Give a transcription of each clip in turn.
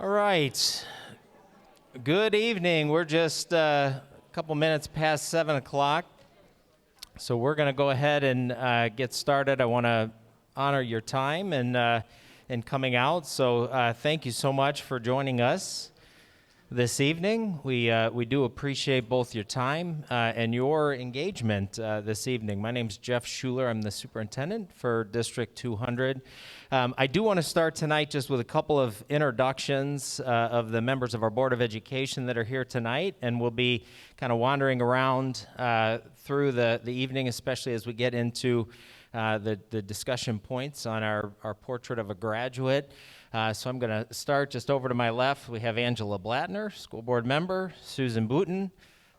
All right. Good evening. We're just a couple minutes past 7 o'clock, so we're going to go ahead and get started. I want to honor your time and coming out. So thank you so much for joining us this evening. We do appreciate both your time and your engagement this evening. My name's Jeff Schuler. I'm the superintendent for District 200. I do want to start tonight just with a couple of introductions of the members of our Board of Education that are here tonight, and we'll be kind of wandering around through the evening, especially as we get into the discussion points on our portrait of a graduate. So I'm going to start just over to my left. We have Angela Blattner, school board member, Susan Booten,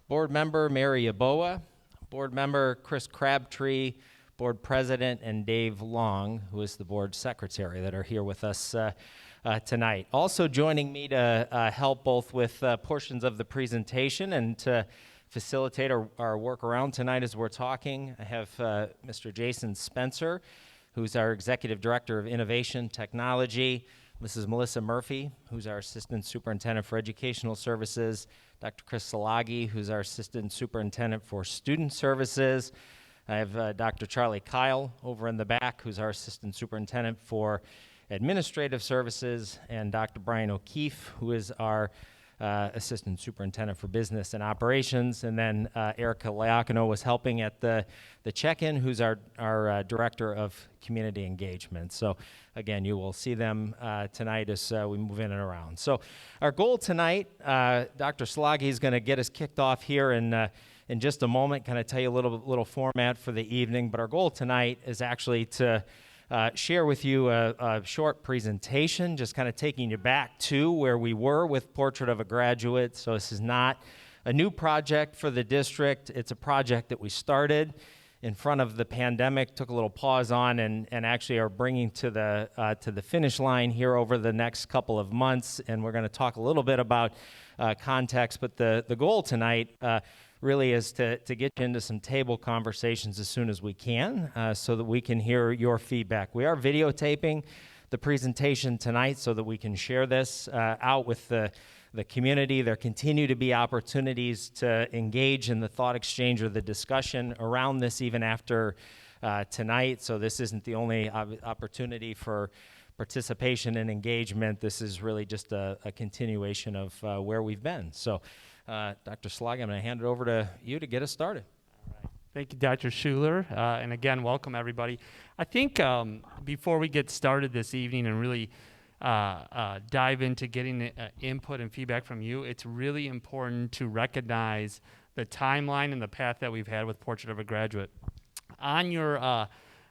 board member Mary Yaboa, board member Chris Crabtree, board president, and Dave Long, who is the board secretary, that are here with us tonight. Also joining me to help both with portions of the presentation and to facilitate our work around tonight as we're talking, I have Mr. Jason Spencer, who's our executive director of innovation technology, Mrs. Melissa Murphy, who's our assistant superintendent for educational services, Dr. Chris Salagi, who's our assistant superintendent for student services. I have Dr. Charlie Kyle over in the back, who's our assistant superintendent for administrative services, and Dr. Brian O'Keefe, who is our assistant superintendent for business and operations. And then Erica Liacano was helping at the check-in, who's our director of community engagement. So again, you will see them tonight as we move in and around. So our goal tonight, Dr. Slaghi is going to get us kicked off here in just a moment, kind of tell you a little format for the evening. But our goal tonight is actually to share with you a short presentation, just kind of taking you back to where we were with Portrait of a Graduate. So this is not a new project for the district. It's a project that we started in front of the pandemic, took a little pause on, and actually are bringing to the finish line here over the next couple of months. And we're going to talk a little bit about context, but the goal tonight really is to get you into some table conversations as soon as we can so that we can hear your feedback. We are videotaping the presentation tonight so that we can share this out with the community. There continue to be opportunities to engage in the thought exchange or the discussion around this even after tonight. So this isn't the only opportunity for participation and engagement. This is really just a continuation of where we've been. So Dr. Slaghi, I'm going to hand it over to you to get us started. All right. Thank you, Dr. Schuler. And again, welcome everybody. I think before we get started this evening and really dive into getting input and feedback from you, it's really important to recognize the timeline and the path that we've had with Portrait of a Graduate. On your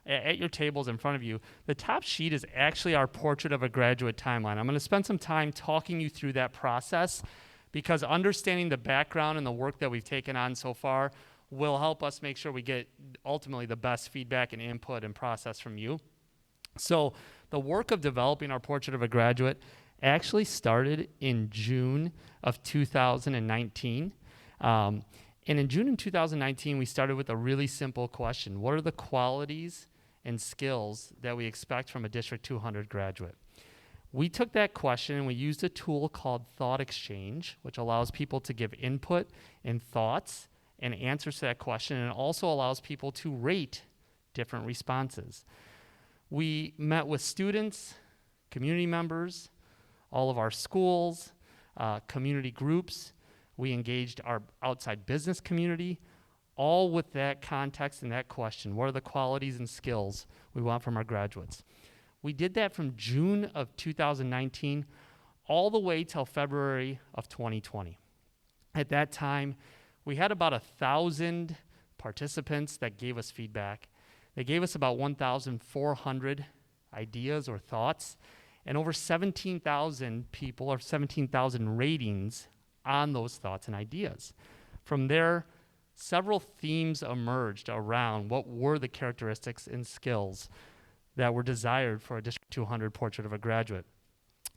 at your tables in front of you, the top sheet is actually our Portrait of a Graduate timeline. I'm going to spend some time talking you through that process, because understanding the background and the work that we've taken on so far will help us make sure we get ultimately the best feedback and input and process from you. So the work of developing our Portrait of a Graduate actually started in June of 2019. And in June of 2019, we started with a really simple question. What are the qualities and skills that we expect from a District 200 graduate? We took that question and we used a tool called Thought Exchange, which allows people to give input and thoughts and answers to that question, and it also allows people to rate different responses. We met with students, community members, all of our schools, community groups. We engaged our outside business community, all with that context and that question. What are the qualities and skills we want from our graduates? We did that from June of 2019 all the way till February of 2020. At that time, we had about 1,000 participants that gave us feedback. They gave us about 1,400 ideas or thoughts, and over 17,000 people or 17,000 ratings on those thoughts and ideas. From there, several themes emerged around what were the characteristics and skills that were desired for a District 200 Portrait of a Graduate.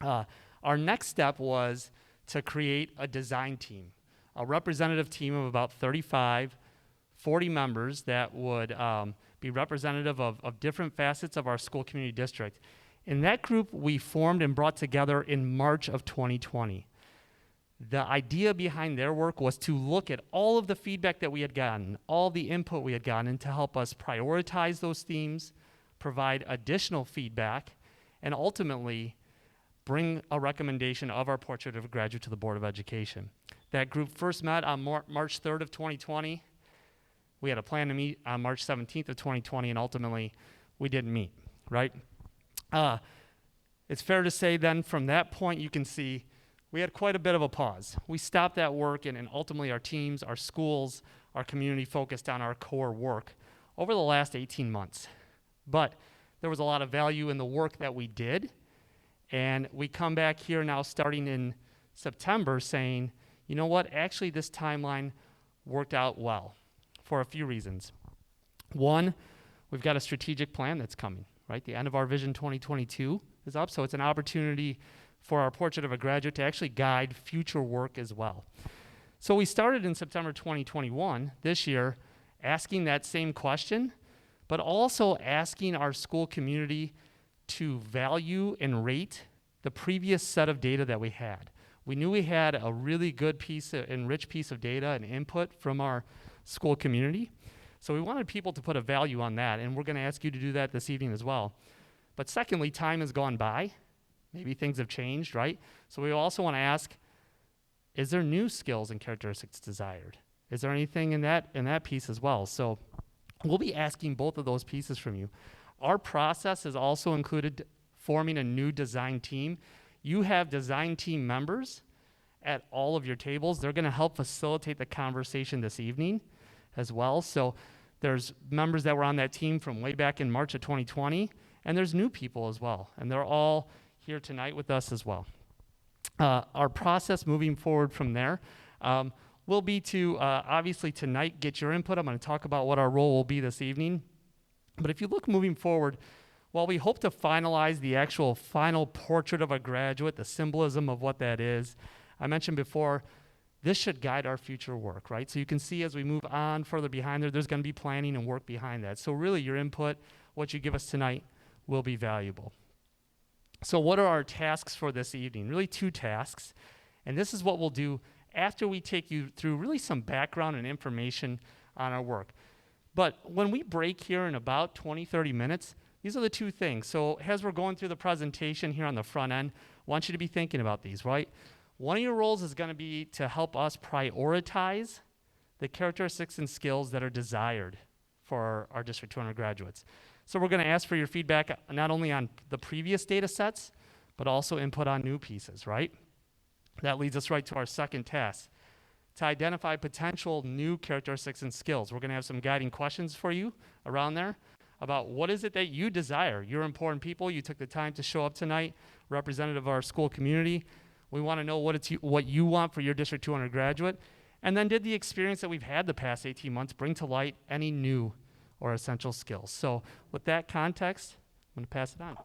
Our next step was to create a design team, a representative team of about 35, 40 members that would be representative of different facets of our school community district. And that group we formed and brought together in March of 2020. The idea behind their work was to look at all of the feedback that we had gotten, all the input we had gotten, and to help us prioritize those themes, provide additional feedback, and ultimately bring a recommendation of our portrait of a graduate to the Board of Education. That group first met on March 3rd of 2020. We had a plan to meet on March 17th of 2020, and ultimately we didn't meet, right? It's fair to say then from that point you can see we had quite a bit of a pause. We stopped that work and ultimately our teams, our schools, our community focused on our core work over the last 18 months. But there was a lot of value in the work that we did, and we come back here now starting in September saying, you know what, actually this timeline worked out well for a few reasons. One, we've got a strategic plan that's coming, right? The end of our Vision 2022 is up, so it's an opportunity for our portrait of a graduate to actually guide future work as well. So we started in September 2021, this year, asking that same question, but also asking our school community to value and rate the previous set of data that we had. We knew we had a really good rich piece of data and input from our school community. So we wanted people to put a value on that, and we're going to ask you to do that this evening as well. But secondly, time has gone by. Maybe things have changed, right? So we also want to ask, is there new skills and characteristics desired? Is there anything in that piece as well? So we'll be asking both of those pieces from you. Our process has also included forming a new design team. You have design team members at all of your tables. They're going to help facilitate the conversation this evening as well. So there's members that were on that team from way back in March of 2020, and there's new people as well, and they're all here tonight with us as well. Our process moving forward from there will be to, obviously tonight, get your input. I'm going to talk about what our role will be this evening. But if you look moving forward, while we hope to finalize the actual final portrait of a graduate, the symbolism of what that is, I mentioned before, this should guide our future work, right? So you can see as we move on further behind there's going to be planning and work behind that. So really your input, what you give us tonight, will be valuable. So what are our tasks for this evening? Really two tasks. And this is what we'll do after we take you through really some background and information on our work. But when we break here in about 20, 30 minutes, these are the two things. So as we're going through the presentation here on the front end, I want you to be thinking about these, right? One of your roles is going to be to help us prioritize the characteristics and skills that are desired for our District 200 graduates. So we're going to ask for your feedback not only on the previous data sets, but also input on new pieces, right? That leads us right to our second task, to identify potential new characteristics and skills. We're going to have some guiding questions for you around there about what is it that you desire. You're important people. You took the time to show up tonight, representative of our school community. We want to know what you want for your District 200 graduate. And then did the experience that we've had the past 18 months bring to light any new or essential skills? So with that context, I'm going to pass it on.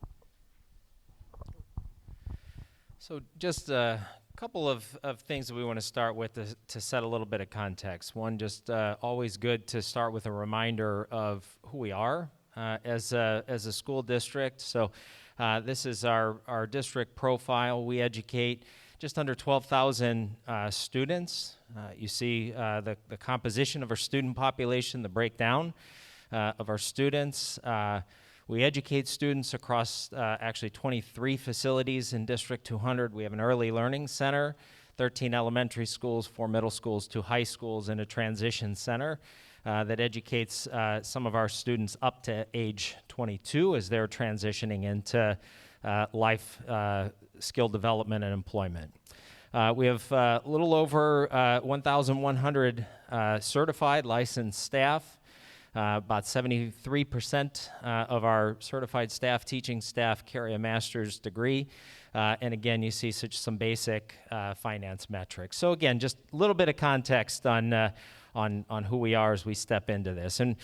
So just a couple of things that we want to start with to set a little bit of context. One, just always good to start with a reminder of who we are as a school district. So this is our district profile. We educate just under 12,000 students. You see the composition of our student population, the breakdown of our students. We educate students across actually 23 facilities in District 200. We have an early learning center, 13 elementary schools, 4 middle schools, 2 high schools, and a transition center that educates some of our students up to age 22 as they're transitioning into life skill development and employment. We have a little over 1,100 certified licensed staff. About 73% of our certified staff, teaching staff, carry a master's degree. And again, you see some basic finance metrics. So again, just a little bit of context on who we are as we step into this. And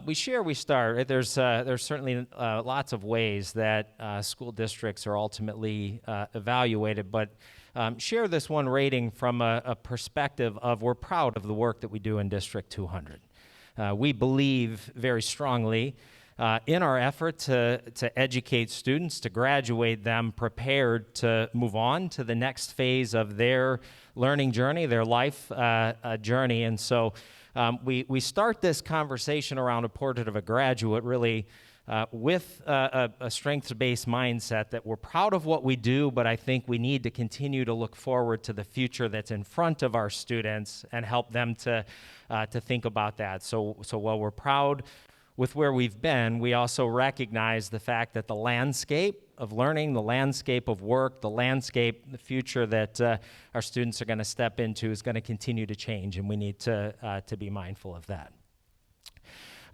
we start, right? There's certainly lots of ways that school districts are ultimately evaluated, but share this one rating from a perspective of we're proud of the work that we do in District 200. We believe very strongly in our effort to educate students, to graduate them prepared to move on to the next phase of their learning journey, their life journey. And so we start this conversation around a portrait of a graduate really with a strengths-based mindset that we're proud of what we do, but I think we need to continue to look forward to the future that's in front of our students and help them to think about that. So while we're proud with where we've been, we also recognize the fact that the landscape of learning, the landscape of work, the landscape, the future that our students are going to step into is going to continue to change, and we need to be mindful of that.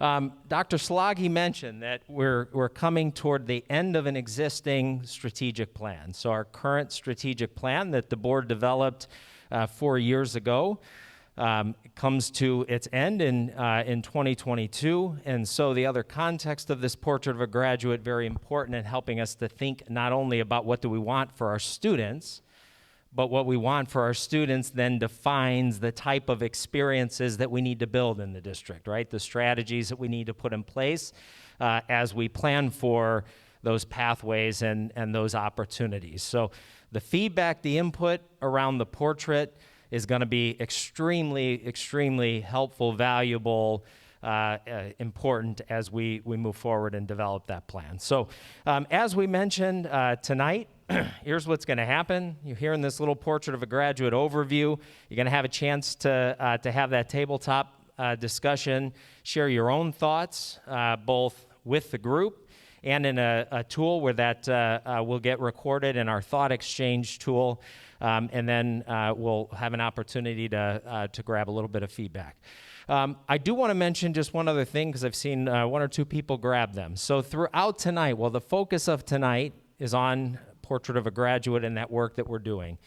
Dr. Sloggy mentioned that we're coming toward the end of an existing strategic plan. So our current strategic plan that the board developed 4 years ago comes to its end in 2022. And so the other context of this portrait of a graduate, very important in helping us to think not only about what do we want for our students, but what we want for our students then defines the type of experiences that we need to build in the district, right? The strategies that we need to put in place as we plan for those pathways and those opportunities. So the feedback, the input around the portrait is going to be extremely, extremely helpful, valuable, important as we move forward and develop that plan. So as we mentioned tonight, here's what's going to happen. You're hearing this little portrait of a graduate overview. You're going to have a chance to have that tabletop discussion, share your own thoughts, both with the group and in a tool where that will get recorded in our thought exchange tool, and then we'll have an opportunity to grab a little bit of feedback. I do want to mention just one other thing because I've seen one or two people grab them. So throughout tonight, well, the focus of tonight is on portrait of a graduate and that work that we're doing.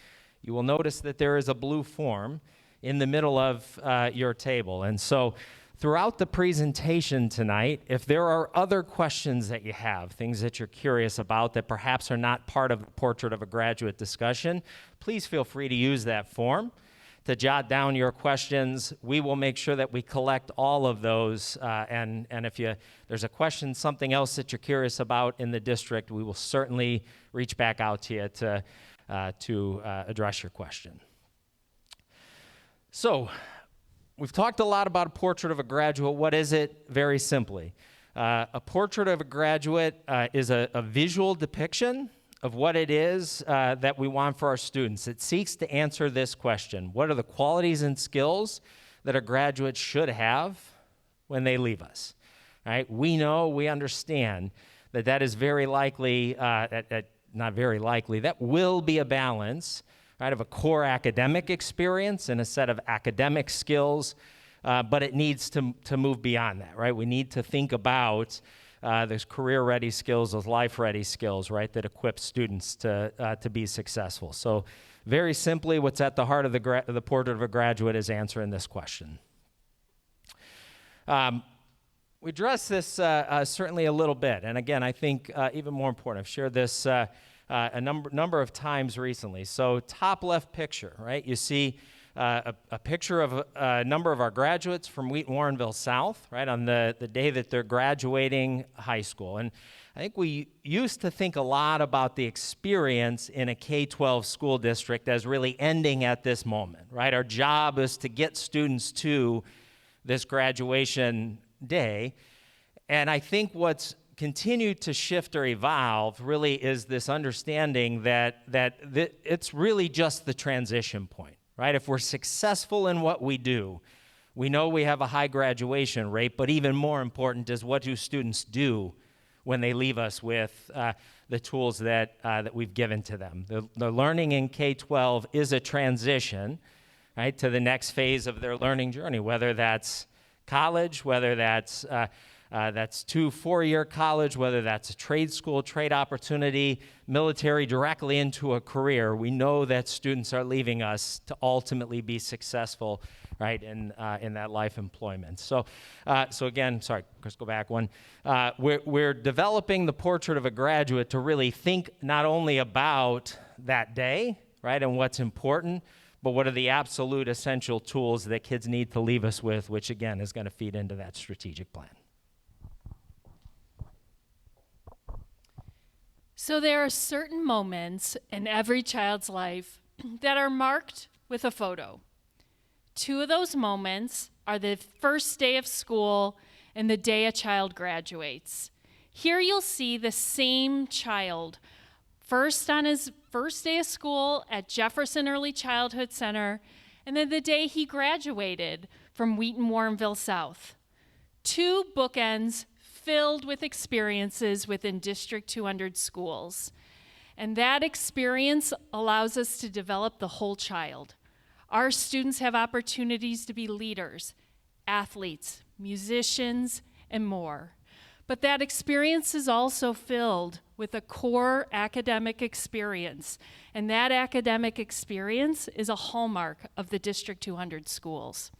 You will notice that there is a blue form in the middle of your table. And so throughout the presentation tonight, if there are other questions that you have, things that you're curious about that perhaps are not part of the portrait of a graduate discussion, please feel free to use that form to jot down your questions. We will make sure that we collect all of those, and if there's a question, something else that you're curious about in the district, we will certainly reach back out to you to address your question. So, we've talked a lot about a portrait of a graduate. What is it? Very simply, a portrait of a graduate is a visual depiction of what it is that we want for our students. It seeks to answer this question: what are the qualities and skills that a graduate should have when they leave us? Right? We understand that is very likely, not very likely, that will be a balance, right, of a core academic experience and a set of academic skills, but it needs to move beyond that, right? We need to think about those career-ready skills, those life-ready skills, right, that equip students to be successful. So very simply, what's at the heart of the portrait of a graduate is answering this question. We address this certainly a little bit, and again, I think even more important, I've shared this a number of times recently. So top left picture, right, you see a picture of a number of our graduates from Wheaton Warrenville South, right, on the day that they're graduating high school. And I think we used to think a lot about the experience in a K-12 school district as really ending at this moment, right? Our job is to get students to this graduation day. And I think what's continued to shift or evolve really is this understanding that it's really just the transition point. Right? If we're successful in what we do, we know we have a high graduation rate, but even more important is what do students do when they leave us with the tools that we've given to them. The learning in K-12 is a transition, right, to the next phase of their learning journey, whether that's college, whether that's 4-year college, whether that's a trade school, trade opportunity, military, directly into a career. We know that students are leaving us to ultimately be successful, right, in that life employment. So again, sorry, Chris, go back one. We're developing the portrait of a graduate to really think not only about that day, right, and what's important, but what are the absolute essential tools that kids need to leave us with, which again is going to feed into that strategic plan. So there are certain moments in every child's life that are marked with a photo. Two of those moments are the first day of school and the day a child graduates. Here you'll see the same child, first on his first day of school at Jefferson Early Childhood Center, and then the day he graduated from Wheaton Warrenville South. Two bookends filled with experiences within District 200 schools. And that experience allows us to develop the whole child. Our students have opportunities to be leaders, athletes, musicians, and more. But that experience is also filled with a core academic experience, and that academic experience is a hallmark of the District 200 schools.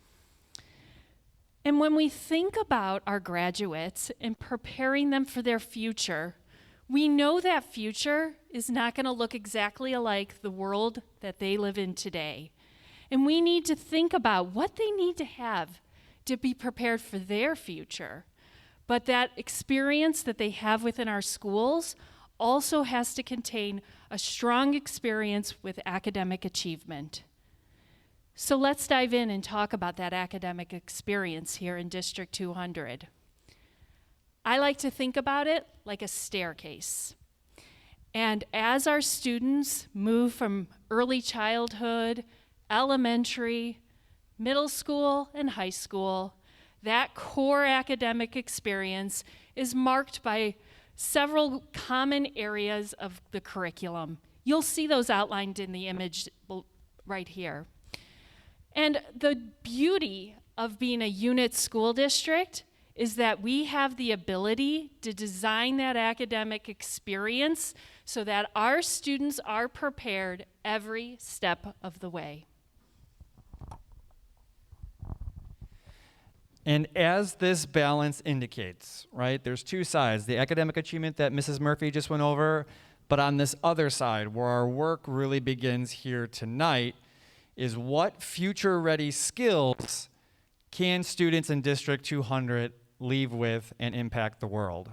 And when we think about our graduates and preparing them for their future, we know that future is not going to look exactly like the world that they live in today. And we need to think about what they need to have to be prepared for their future. But that experience that they have within our schools also has to contain a strong experience with academic achievement. So let's dive in and talk about that academic experience here in District 200. I like to think about it like a staircase. And as our students move from early childhood, elementary, middle school, and high school, that core academic experience is marked by several common areas of the curriculum. You'll see those outlined in the image right here. And the beauty of being a unit school district is that we have the ability to design that academic experience so that our students are prepared every step of the way. And as this balance indicates, right, there's two sides, the academic achievement that Mrs. Murphy just went over, but on this other side, where our work really begins here tonight, is what future-ready skills can students in District 200 leave with and impact the world?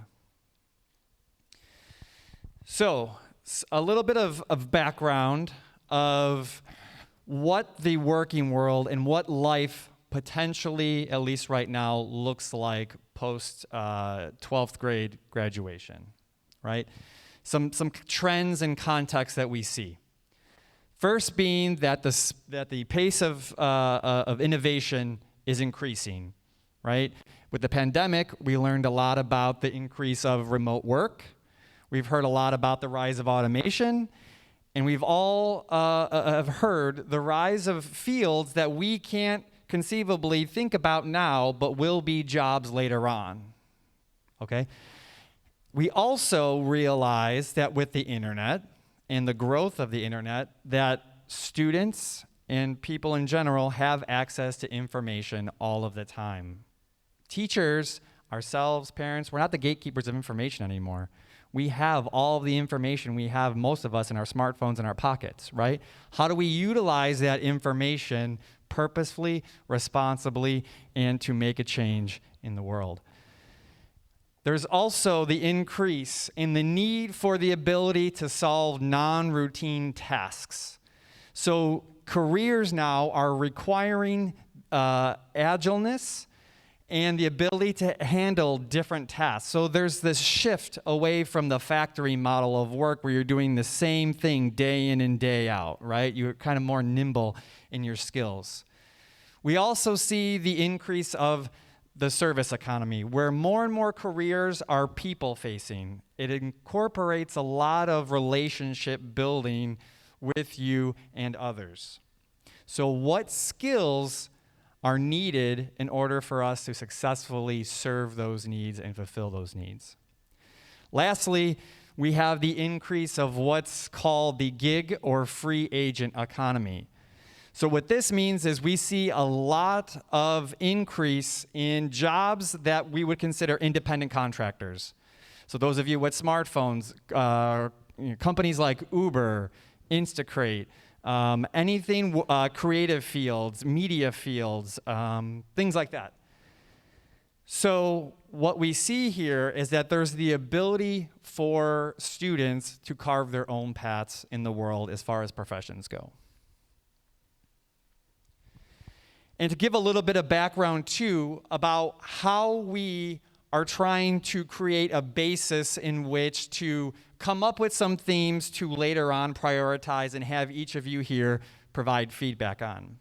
So, a little bit of background of what the working world and what life potentially, at least right now, looks like post 12th grade graduation, right? Some trends and context that we see. First being that the pace of innovation is increasing, right? With the pandemic, we learned a lot about the increase of remote work. We've heard a lot about the rise of automation, and we've all have heard the rise of fields that we can't conceivably think about now, but will be jobs later on, okay? We also realize that with the internet and the growth of the internet, that students and people in general have access to information all of the time. Teachers, ourselves, parents, we're not the gatekeepers of information anymore. We have all of the information, we have most of us in our smartphones in our pockets, right? How do we utilize that information purposefully, responsibly, and to make a change in the world? There's also the increase in the need for the ability to solve non-routine tasks. So careers now are requiring agileness and the ability to handle different tasks. So there's this shift away from the factory model of work where you're doing the same thing day in and day out, right? You're kind of more nimble in your skills. We also see the increase of the service economy, where more and more careers are people-facing. It incorporates a lot of relationship building with you and others. So what skills are needed in order for us to successfully serve those needs and fulfill those needs? Lastly, we have the increase of what's called the gig or free agent economy. So what this means is we see a lot of increase in jobs that we would consider independent contractors. So those of you with smartphones, companies like Uber, Instacrate, anything creative fields, media fields, things like that. So what we see here is that there's the ability for students to carve their own paths in the world as far as professions go. And to give a little bit of background too about how we are trying to create a basis in which to come up with some themes to later on prioritize and have each of you here provide feedback on.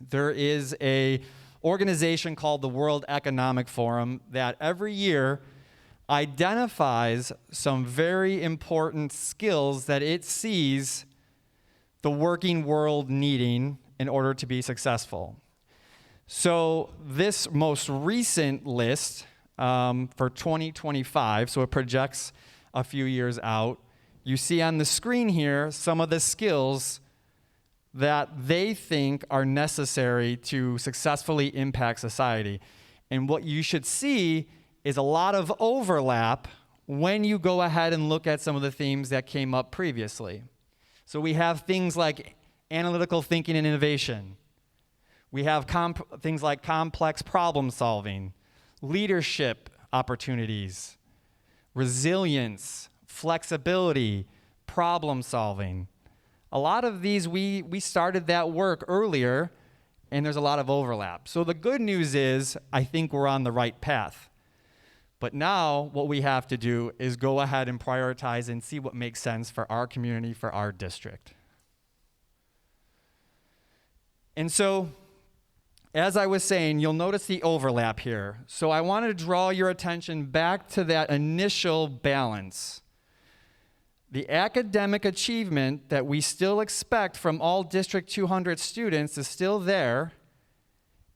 There is a organization called the World Economic Forum that every year identifies some very important skills that it sees the working world needing in order to be successful. So this most recent list for 2025, so it projects a few years out, you see on the screen here some of the skills that they think are necessary to successfully impact society. And what you should see is a lot of overlap when you go ahead and look at some of the themes that came up previously. So we have things like analytical thinking and innovation. We have things like complex problem solving, leadership opportunities, resilience, flexibility, problem solving. A lot of these, we started that work earlier, and there's a lot of overlap. So the good news is, I think we're on the right path. But now what we have to do is go ahead and prioritize and see what makes sense for our community, for our district. And so, as I was saying, you'll notice the overlap here. So I want to draw your attention back to that initial balance. The academic achievement that we still expect from all District 200 students is still there,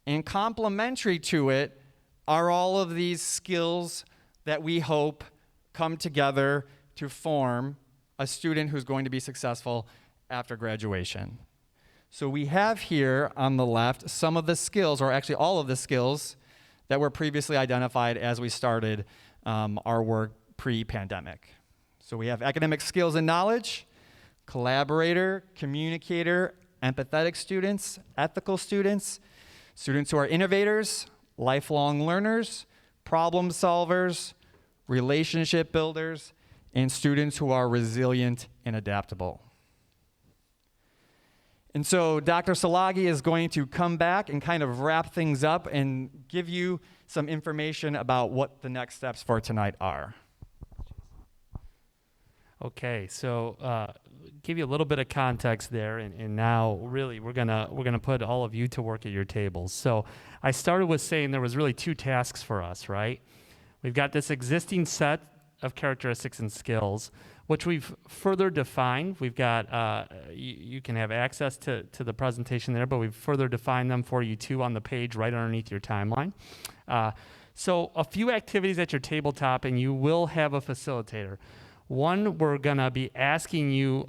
and complementary to it are all of these skills that we hope come together to form a student who's going to be successful after graduation. So we have here on the left some of the skills, or actually all of the skills, that were previously identified as we started our work pre-pandemic. So we have academic skills and knowledge, collaborator, communicator, empathetic students, ethical students, students who are innovators, lifelong learners, problem solvers, relationship builders, and students who are resilient and adaptable. And so Dr. Salagi is going to come back and kind of wrap things up and give you some information about what the next steps for tonight are. Okay, so give you a little bit of context there, and now really we're gonna put all of you to work at your tables. So I started with saying there was really two tasks for us, right? We've got this existing set of characteristics and skills, which we've further defined. We've got you can have access to the presentation there, but we've further defined them for you too on the page right underneath your timeline. So a few activities at your tabletop, and you will have a facilitator. One, we're going to be asking you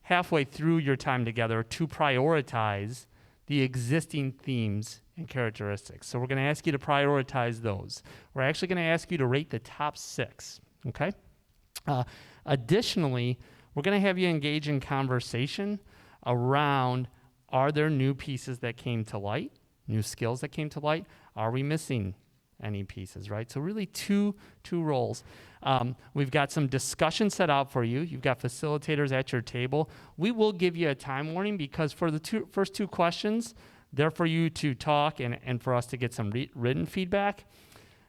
halfway through your time together to prioritize the existing themes and characteristics. So we're going to ask you to prioritize those. We're actually going to ask you to rate the top 6, okay? Additionally, we're going to have you engage in conversation around, are there new pieces that came to light, new skills that came to light? Are we missing any pieces, right? So really two roles. We've got some discussion set out for you. You've got facilitators at your table. We will give you a time warning because for the first two questions, they're for you to talk and for us to get some written feedback.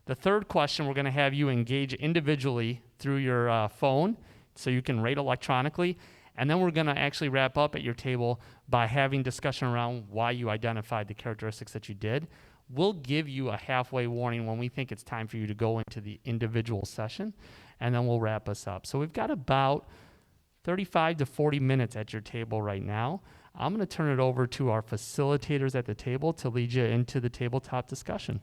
The third question, we're going to have you engage individually through your phone so you can rate electronically. And then we're going to actually wrap up at your table by having discussion around why you identified the characteristics that you did. We'll give you a halfway warning when we think it's time for you to go into the individual session, and then we'll wrap us up. So we've got about 35 to 40 minutes at your table right now. I'm going to turn it over to our facilitators at the table to lead you into the tabletop discussion.